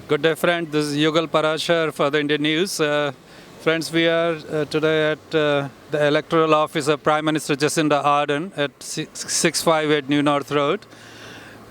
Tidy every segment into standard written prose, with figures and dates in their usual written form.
Good day, friend. This is Yugal Parashar for the Indian News. Friends, we are today at the electoral office of Prime Minister Jacinda Ardern at 658 New North Road.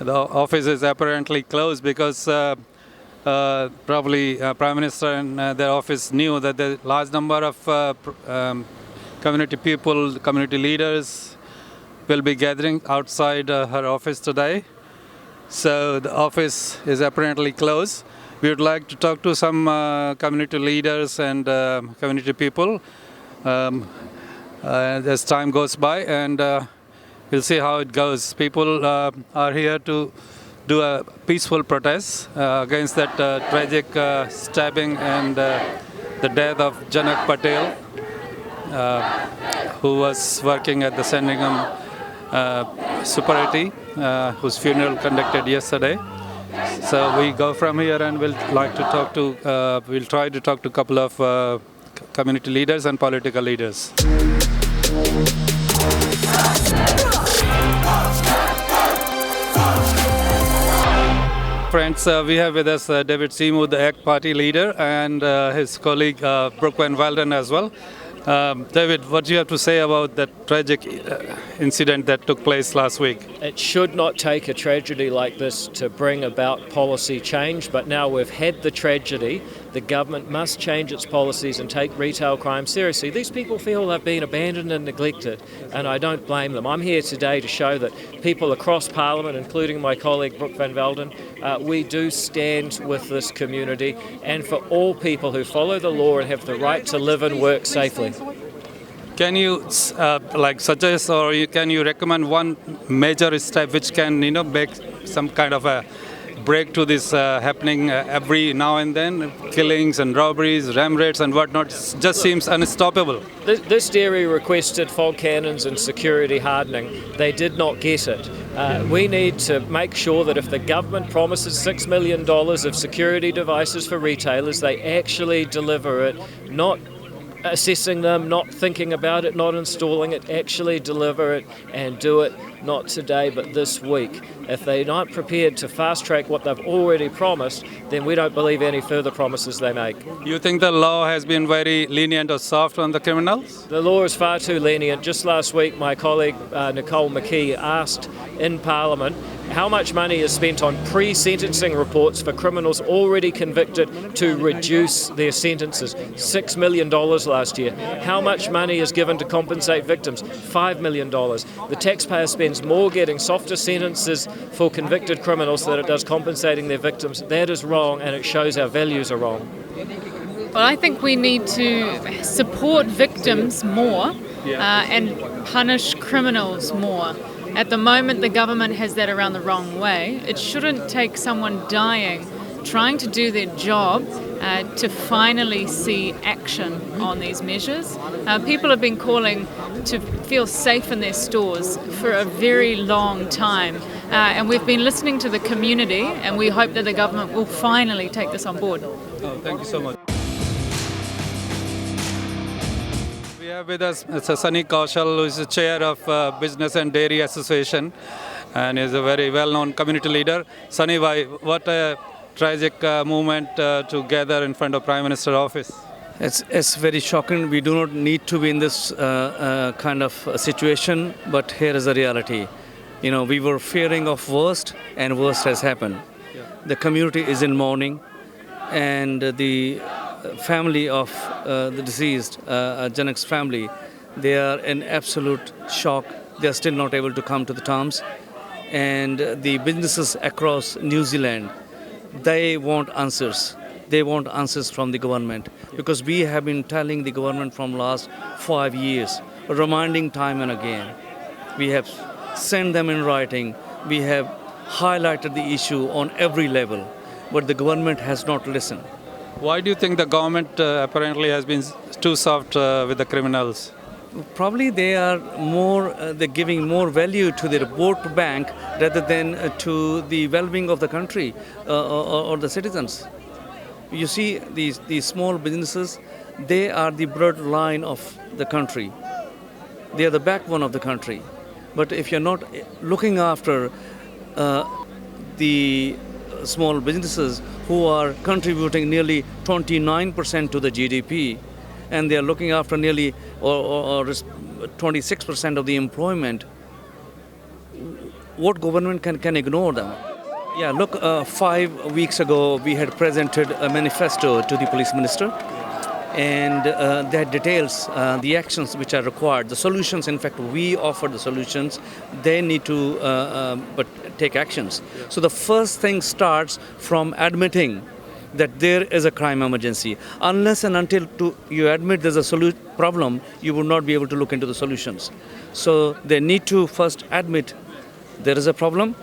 The office is apparently closed because probably Prime Minister and their office knew that the large number of community people, community leaders will be gathering outside her office today. So the office is apparently closed. We would like to talk to some community leaders and community people as time goes by, and we'll see how it goes. People are here to do a peaceful protest against that tragic stabbing and the death of Janak Patel, who was working at the Sandringham Superiority, whose funeral conducted yesterday. So we go from here and we'll try to talk to a couple of community leaders and political leaders. Friends, we have with us David Seymour, the ACT Party leader, and his colleague Brooke Van Velden as well. David, what do you have to say about that tragic incident that took place last week? It should not take a tragedy like this to bring about policy change, but now we've had the tragedy. The government must change its policies and take retail crime seriously. These people feel they've been abandoned and neglected, and I don't blame them. I'm here today to show that people across Parliament, including my colleague Brooke Van Velden, we do stand with this community and for all people who follow the law and have the right to live and work safely. Can you suggest, or can you recommend one major step which can make some kind of a break to this happening every now and then? Killings and robberies, ram raids and whatnot just seems unstoppable. This dairy requested fog cannons and security hardening. They did not get it. We need to make sure that if the government promises $6 million of security devices for retailers, they actually deliver it, not assessing them, not thinking about it, not installing it, actually deliver it and do it, not today but this week. If they're not prepared to fast track what they've already promised, then we don't believe any further promises they make. You think the law has been very lenient or soft on the criminals? The law is far too lenient. Just last week my colleague Nicole McKee asked in Parliament how much money is spent on pre-sentencing reports for criminals already convicted to reduce their sentences. $6 million last year. How much money is given to compensate victims? $5 million. The taxpayer spends more getting softer sentences for convicted criminals than it does compensating their victims. That is wrong, and it shows our values are wrong. Well, I think we need to support victims more and punish criminals more. At the moment, the government has that around the wrong way. It shouldn't take someone dying, trying to do their job, to finally see action on these measures. People have been calling to feel safe in their stores for a very long time, and we've been listening to the community, and we hope that the government will finally take this on board. Oh, thank you so much. We have with us Mr. Sunny Kaushal, who is the chair of Business and Dairy Association and is a very well-known community leader. Sunny, what a tragic movement to gather in front of Prime Minister's office. It's very shocking. We do not need to be in this kind of situation, but here is the reality. We were fearing of worst, and worst has happened. Yeah. The community is in mourning, and the family of the deceased, Janak's family, they are in absolute shock. They are still not able to come to the terms. And the businesses across New Zealand, they want answers. They want answers from the government, because we have been telling the government from last 5 years, reminding time and again. We have sent them in writing. We have highlighted the issue on every level, but the government has not listened. Why do you think the government apparently has been too soft with the criminals? Probably they are they're giving more value to their vote bank rather than to the well-being of the country or the citizens. You see, these small businesses, they are the bloodline of the country. They are the backbone of the country. But if you're not looking after the small businesses who are contributing nearly 29% to the GDP, and they are looking after nearly or 26% of the employment. What government can ignore them? Yeah, look, 5 weeks ago we had presented a manifesto to the police minister, and that details the actions which are required, the solutions. In fact, we offer the solutions. They need to but take actions. So the first thing starts from admitting that there is a crime emergency. Unless and until you admit there's a problem, you will not be able to look into the solutions. So they need to first admit there is a problem,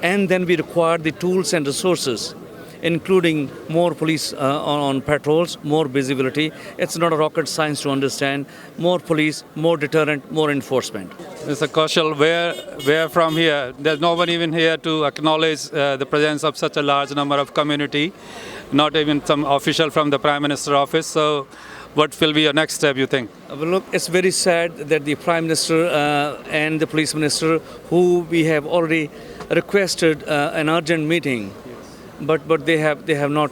and then we require the tools and resources, including more police on patrols, more visibility. It's not a rocket science to understand. More police, more deterrent, more enforcement. Mr. Kaushal, where from here? There's no one even here to acknowledge the presence of such a large number of community, not even some official from the Prime Minister's office. So what will be your next step, you think? Well, look, it's very sad that the Prime Minister and the Police Minister, who we have already requested an urgent meeting, but they have not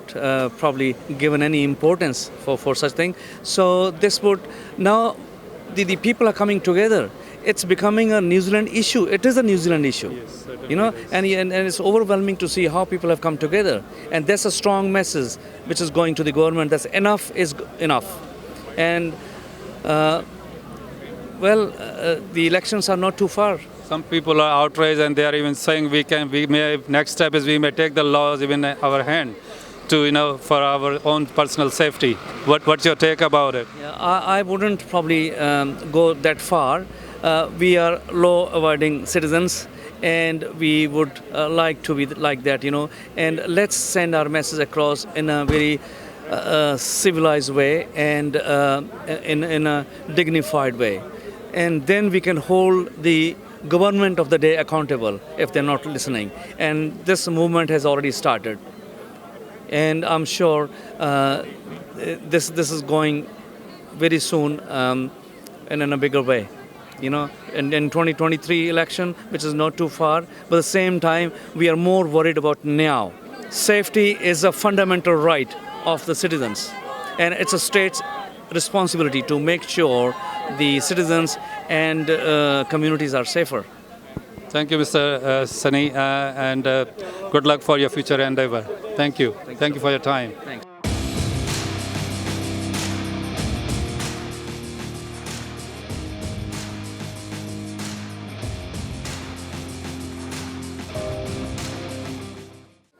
probably given any importance for such thing. So this would now the people are coming together. It's becoming a New Zealand issue. It is a New Zealand issue, yes, and it's overwhelming to see how people have come together. And that's a strong message which is going to the government. That's enough is enough. And the elections are not too far. Some people are outraged, and they are even saying next step is we may take the laws even in our hand to for our own personal safety. What's your take about it? Yeah, I wouldn't probably go that far. We are law-abiding citizens, and we would like to be like that, And let's send our message across in a very civilized way and in a dignified way, and then we can hold the government of the day accountable if they're not listening. And this movement has already started, and I'm sure this is going very soon and in a bigger way. In 2023 election, which is not too far, but at the same time, we are more worried about now. Safety is a fundamental right of the citizens, and it's a state's responsibility to make sure the citizens and communities are safer. Thank you, Mr. Sunny, and good luck for your future endeavor. Thank you. Thank you for your time. Thanks.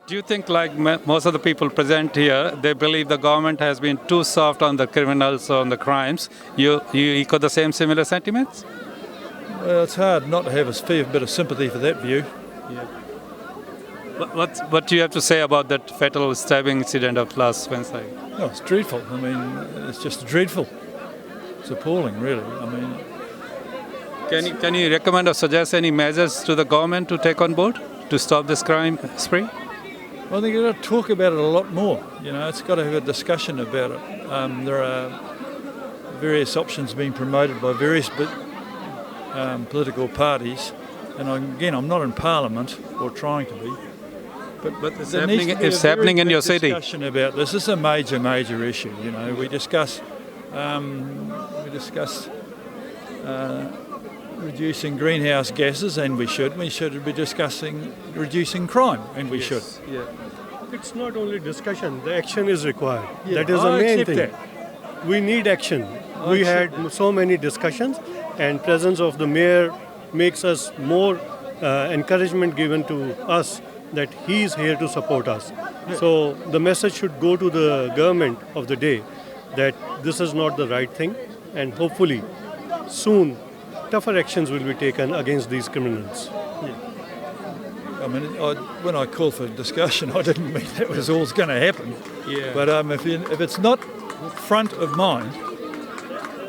Do you think, like most of the people present here, they believe the government has been too soft on the criminals, on the crimes? You echo the similar sentiments? Well, it's hard not to have a fair bit of sympathy for that view. Yeah. What do you have to say about that fatal stabbing incident of last Wednesday? Oh, it's dreadful. I mean, it's just dreadful. It's appalling, really. I mean, can you recommend or suggest any measures to the government to take on board to stop this crime spree? I think you've got to talk about it a lot more. It's got to have a discussion about it. There are various options being promoted by various political parties, and again, I'm not in Parliament or trying to be. But it's happening in your city. Discussion about this. This is a major issue. We discuss reducing greenhouse gases, and we should be discussing reducing crime, and we should. Yeah. It's not only discussion, the action is required. Yeah, that is the I main accept thing. that. We need action. We had so many discussions, and presence of the mayor makes us more encouragement given to us that he is here to support us. Yeah. So the message should go to the government of the day that this is not the right thing, and hopefully soon tougher actions will be taken against these criminals. I mean, when I called for discussion, I didn't mean that was all's going to happen. Yeah. But if it's not front of mind,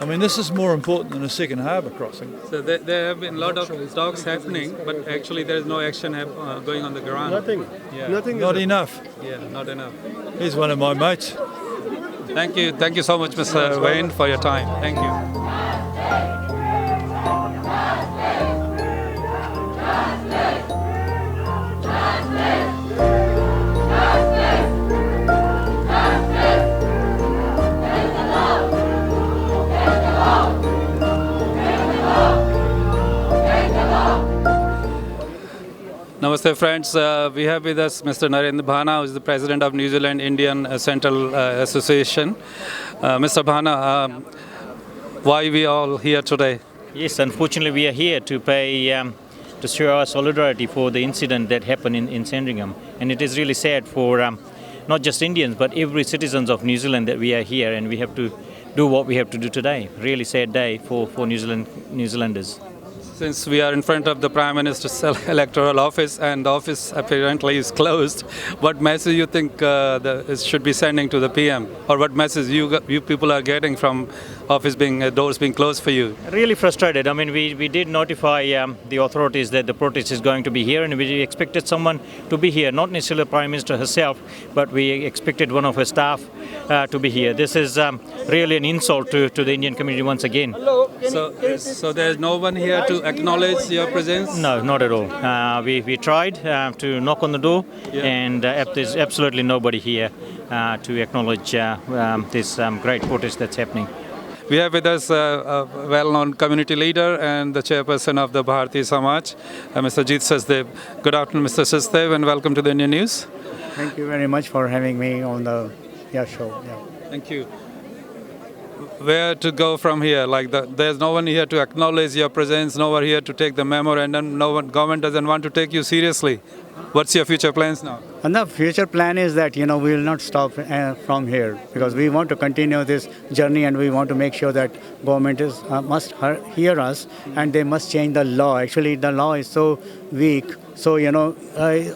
I mean, this is more important than a second harbour crossing. So there have been a lot of talks happening, but actually there is no action going on the ground. Nothing. Yeah. Nothing. Not enough. Yeah, not enough. Here's one of my mates. Thank you so much, Mr. Wayne, for your time. Thank you. Namaste friends, we have with us Mr. Narendra Bhana, who is the President of New Zealand Indian Central Association. Mr. Bhana, why we all here today? Yes, unfortunately we are here to to show our solidarity for the incident that happened in Sandringham. And it is really sad for not just Indians but every citizens of New Zealand that we are here and we have to do what we have to do today. Really sad day for New Zealanders. Since we are in front of the Prime Minister's electoral office and the office apparently is closed, what message you think it should be sending to the PM? Or what message you people are getting from office doors being closed for you? Really frustrated. I mean, we did notify the authorities that the protest is going to be here and we expected someone to be here, not necessarily the Prime Minister herself, but we expected one of her staff to be here. This is really an insult to the Indian community once again. So there's no one here to acknowledge your presence? No, not at all. We tried to knock on the door and there's absolutely nobody here to acknowledge this great protest that's happening. We have with us a well-known community leader and the chairperson of the Bharati Samaj, Mr. Jeet Sachdev. Good afternoon, Mr. Sachdev, and welcome to the Indian News. Thank you very much for having me on the show. Yeah. Thank you. Where to go from here? There's no one here to acknowledge your presence, no one here to take the memorandum, government doesn't want to take you seriously. What's your future plans now? And the future plan is that, we will not stop from here because we want to continue this journey and we want to make sure that government must hear us and they must change the law. Actually, the law is so weak, so,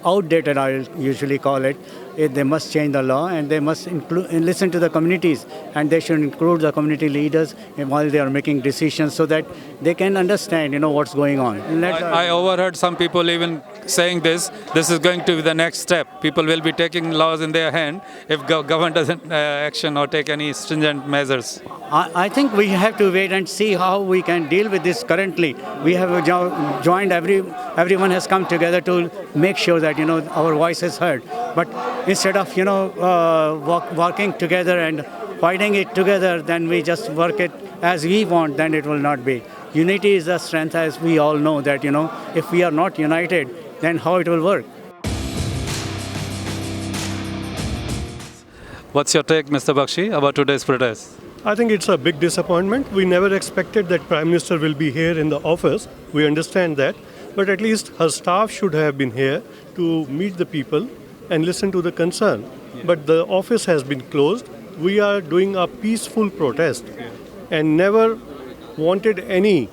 outdated, I usually call it. They must change the law and they must listen to the communities and they should include the community leaders while they are making decisions so that they can understand, what's going on. I overheard some people even saying this is going to be the next step. People will be taking laws in their hand if government doesn't action or take any stringent measures. I think we have to wait and see how we can deal with this currently. We have joined, everyone has come together to make sure that, our voice is heard. But instead of, working together and fighting it together, then we just work it as we want, then it will not be. Unity is the strength, as we all know that, if we are not united, then how it will work. What's your take, Mr. Bakshi, about today's protest? I think it's a big disappointment. We never expected that Prime Minister will be here in the office. We understand that. But at least her staff should have been here to meet the people and listen to the concern. But the office has been closed. We are doing a peaceful protest and never wanted any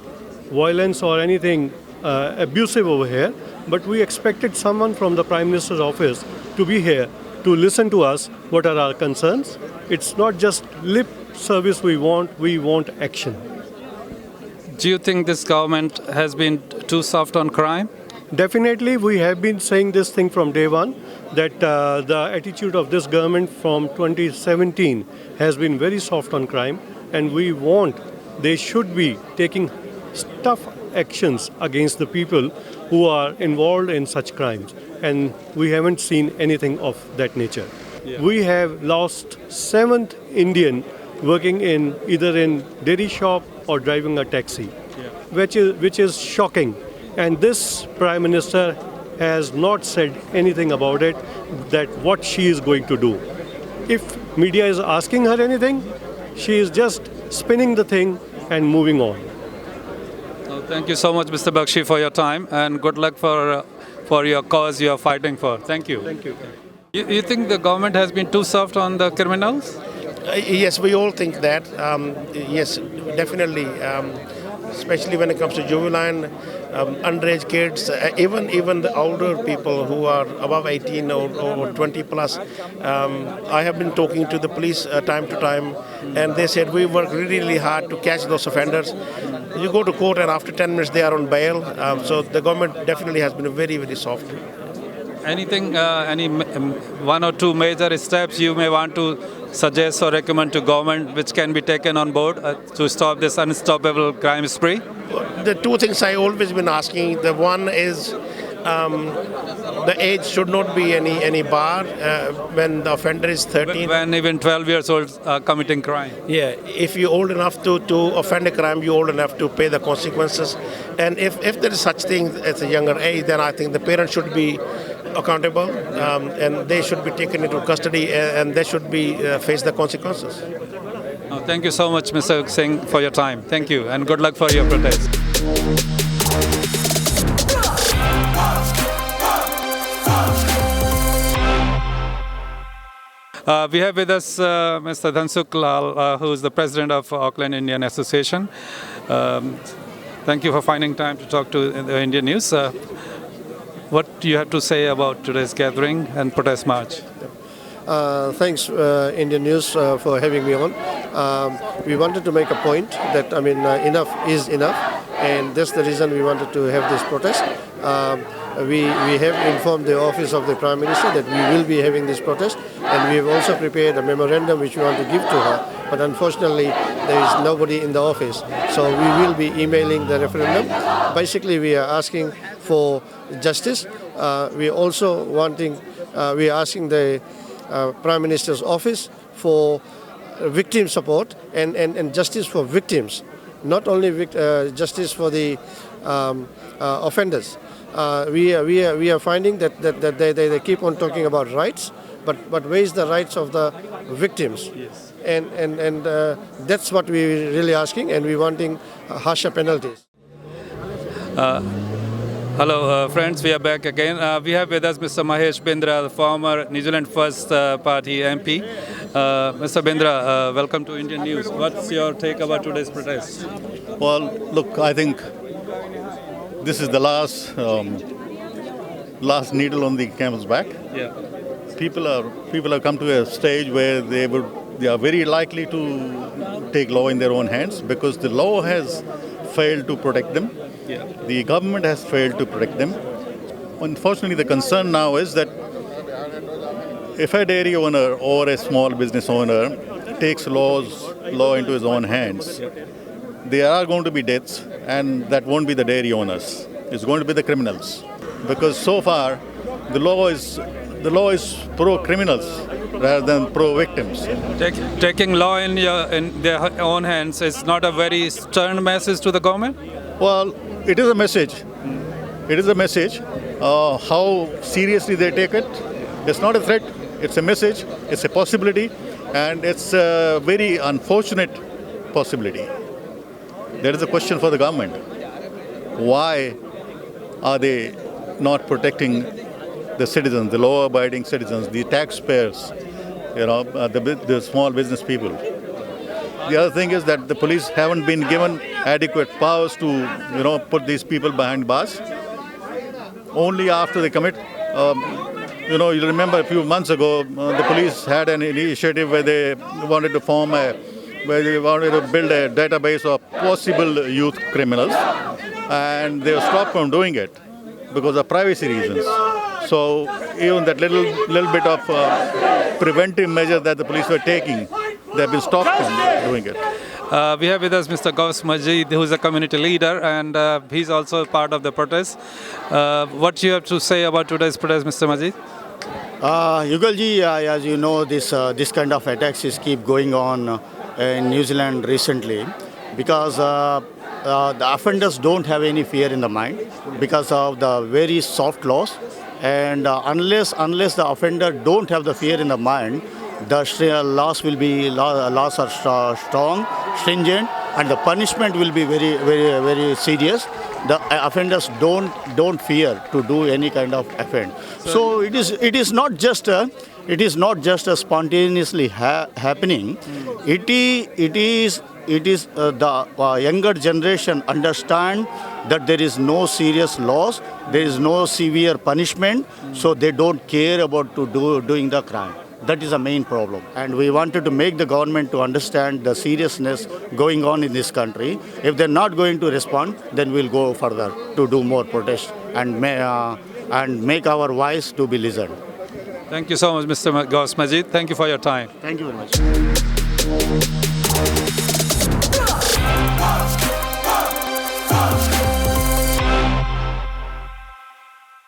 violence or anything abusive over here. But we expected someone from the Prime Minister's office to be here to listen to us, what are our concerns. It's not just lip service we want action. Do you think this government has been too soft on crime? Definitely, we have been saying this thing from day one, that the attitude of this government from 2017 has been very soft on crime, and they should be taking tough actions against the people who are involved in such crimes. And we haven't seen anything of that nature. Yeah. We have lost 7th Indian working either in dairy shop or driving a taxi, which is shocking. And this Prime Minister has not said anything about it, that what she is going to do. If media is asking her anything, she is just spinning the thing and moving on. Thank you so much, Mr. Bakshi, for your time, and good luck for your cause you are fighting for. Thank you. Thank you. You think the government has been too soft on the criminals? Yes, we all think that. Yes, definitely. Especially when it comes to juvenile, underage kids, even the older people who are above 18 or 20 plus. I have been talking to the police time to time, and they said we work really, really hard to catch those offenders. You go to court and after 10 minutes they are on bail. So the government definitely has been very, very soft. Anything, any one or two major steps you may want to suggest or recommend to government which can be taken on board to stop this unstoppable crime spree? The two things I always been asking, the one is the age should not be any bar when the offender is 13. When even 12 years old are committing crime. Yeah, if you're old enough to offend a crime, you're old enough to pay the consequences. And if there is such thing as a younger age, then I think the parents should be accountable and they should be taken into custody and they should be face the consequences. Thank you so much, Mr. Singh, for your time. Thank you, and good luck for your protest. We have with us Mr. Dhansukh Lal, who is the president of Auckland Indian Association. Thank you for finding time to talk to the Indian News. What do you have to say about today's gathering and protest march? Thanks, Indian News, for having me on. We wanted to make a point that, enough is enough, and that's the reason we wanted to have this protest. We have informed the office of the Prime Minister that we will be having this protest, and we have also prepared a memorandum which we want to give to her. But unfortunately, there is nobody in the office, so we will be emailing the referendum. Basically, we are asking for justice. We are also we are asking the Prime Minister's office for victim support and justice for victims, not only justice for the offenders. We are finding that they keep on talking about rights, but where is the rights of the victims? Yes. And that's what we're really asking, and we're wanting harsher penalties. Hello, friends. We are back again. We have with us Mr. Mahesh Bindra, the former New Zealand First Party MP. Mr. Bindra, welcome to Indian News. What's your take about today's protest? Well, look, I think this is the last needle on the camel's back. Yeah. People have come to a stage where they are very likely to take law in their own hands because the law has failed to protect them. Yeah. The government has failed to protect them. Unfortunately, the concern now is that if a dairy owner or a small business owner takes law into his own hands, there are going to be deaths, and that won't be the dairy owners. It's going to be the criminals, because so far the law is pro criminals rather than pro victims. Taking law in their own hands is not a very stern message to the government? Well, it is a message. It is a message. How seriously they take it, it's not a threat. It's a message. It's a possibility, and it's a very unfortunate possibility. There is a question for the government. Why are they not protecting the citizens, the law-abiding citizens, the taxpayers, the small business people? The other thing is that the police haven't been given adequate powers to, put these people behind bars. Only after they commit. You remember a few months ago, the police had an initiative where they wanted to build a database of possible youth criminals, and they were stopped from doing it because of privacy reasons. So even that little bit of preventive measure that the police were taking, they've been stopped from doing it. We have with us Mr. Ghaus Majid, who is a community leader, and he's also part of the protest. What do you have to say about today's protest, Mr. Majid? Yugalji, as you know, this kind of attacks keep going on in New Zealand recently because the offenders don't have any fear in the mind because of the very soft laws, and unless the offender don't have the fear in the mind, the laws are strong, stringent, and the punishment will be very, very, very serious. The offenders don't fear to do any kind of offense. So it is not just a spontaneously happening. It is the younger generation understand that there is no serious laws, there is no severe punishment, so they don't care about doing the crime. That is the main problem. And we wanted to make the government to understand the seriousness going on in this country. If they're not going to respond, then we'll go further to do more protests and make our voice to be listened. Thank you so much, Mr. Ghaus Majid. Thank you for your time. Thank you very much.